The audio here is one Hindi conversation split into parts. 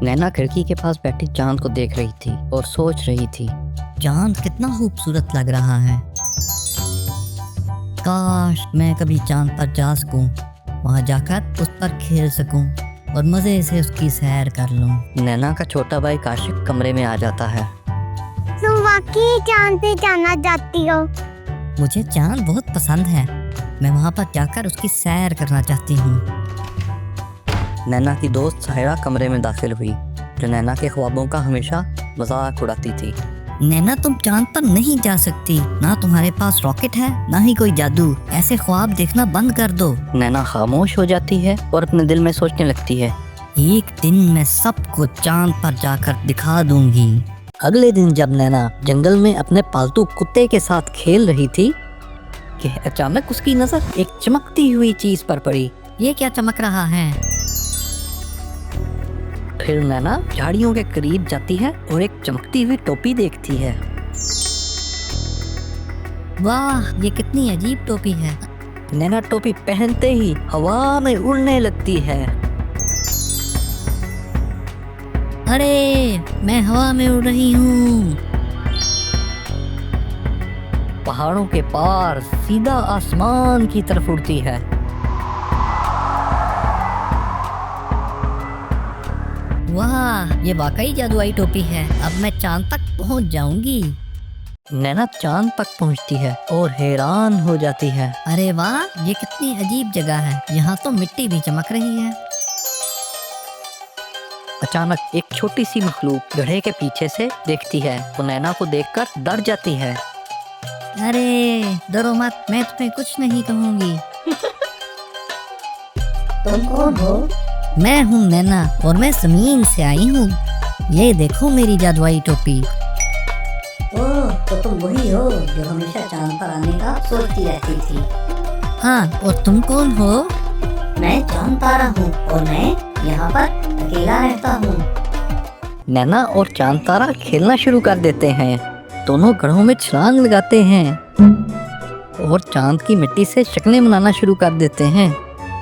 नैना खिड़की के पास बैठी चांद को देख रही थी और सोच रही थी, चांद कितना खूबसूरत लग रहा है। काश मैं कभी चांद पर जा सकूं, वहां जाकर उस पर खेल सकूं और मजे से उसकी सैर कर लूं। नैना का छोटा भाई काशिफ कमरे में आ जाता है। तुम वाकई चांद पे जाना चाहती हो? मुझे चांद बहुत पसंद है, मैं वहां पर जाकर उसकी सैर करना चाहती हूँ। नैना की दोस्त साहिरा कमरे में दाखिल हुई, जो नैना के ख्वाबों का हमेशा मजाक उड़ाती थी। नैना, तुम चांद पर नहीं जा सकती, ना तुम्हारे पास रॉकेट है ना ही कोई जादू। ऐसे ख्वाब देखना बंद कर दो। नैना खामोश हो जाती है और अपने दिल में सोचने लगती है, एक दिन मैं सबको चांद पर जाकर दिखा दूंगी। अगले दिन जब नैना जंगल में अपने पालतू कुत्ते के साथ खेल रही थी कि अचानक उसकी नजर एक चमकती हुई चीज पर पड़ी। ये क्या चमक रहा है? फिर नैना झाड़ियों के करीब जाती है और एक चमकती हुई टोपी देखती है। वाह, ये कितनी अजीब टोपी है। नैना टोपी पहनते ही हवा में उड़ने लगती है। अरे, मैं हवा में उड़ रही हूँ। पहाड़ों के पार सीधा आसमान की तरफ उड़ती है। वाह, ये वाकई जादुई टोपी है। अब मैं चांद तक पहुंच जाऊंगी। नैना चांद तक पहुंचती है और हैरान हो जाती है। अरे वाह, ये कितनी अजीब जगह है। यहाँ तो मिट्टी भी चमक रही है। अचानक एक छोटी सी मखलूक गड्ढे के पीछे से देखती है तो नैना को देखकर डर जाती है। अरे डरो मत, मैं तुम्हें कुछ नहीं कहूँगी। तुम कौन हो? मैं हूँ नैना और मैं जमीन से आई हूँ। ये देखो मेरी जादुई टोपी। ओह, तो तुम वही हो जो हमेशा चांद पर आने का सोचती रहती थी। हाँ, और तुम कौन हो? मैं चांद तारा हूँ और मैं यहाँ पर अकेला रहता हूँ। नैना और चांद तारा खेलना शुरू कर देते हैं। दोनों गड्ढों में छलांग लगाते हैं और चांद की मिट्टी से शक्लें बनाना शुरू कर देते हैं।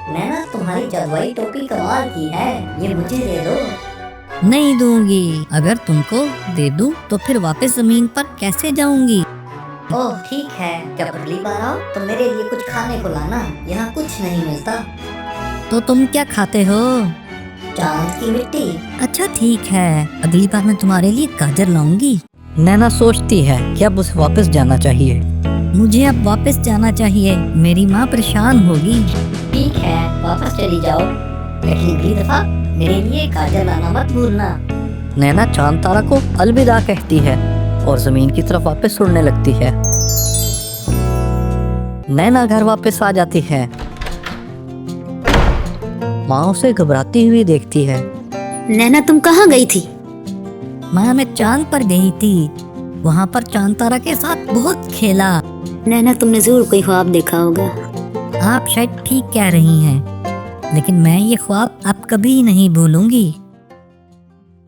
नैना, तुम्हारी जादुई टोपी कमाल की है, ये मुझे दे दो। नहीं दूंगी। अगर तुमको दे दूं तो फिर वापस जमीन पर कैसे जाऊंगी? ओह ठीक है, जब अगली बार आओ तो मेरे लिए कुछ खाने को लाना, यहाँ कुछ नहीं मिलता। तो तुम क्या खाते हो? चांद की मिट्टी। अच्छा ठीक है, अगली बार मैं तुम्हारे लिए गाजर लाऊंगी। नैना सोचती है कि अब उसे वापस जाना चाहिए। मुझे अब वापस जाना चाहिए, मेरी माँ परेशान होगी। ठीक है, वापस चली जाओ, लेकिन अगली दफा मेरे लिए गाजर लाना मत भूलना। नैना चांद तारा को अलविदा कहती है और जमीन की तरफ वापस उड़ने लगती है। नैना घर वापस आ जाती है। माँ उसे घबराती हुई देखती है। नैना, तुम कहाँ गई थी? माँ, मैं चांद पर गई थी, वहाँ पर चांद तारा के साथ बहुत खेला। नैना, तुमने जरूर कोई ख्वाब देखा होगा। आप शायद ठीक कह रही हैं, लेकिन मैं ये ख्वाब अब कभी नहीं भूलूंगी।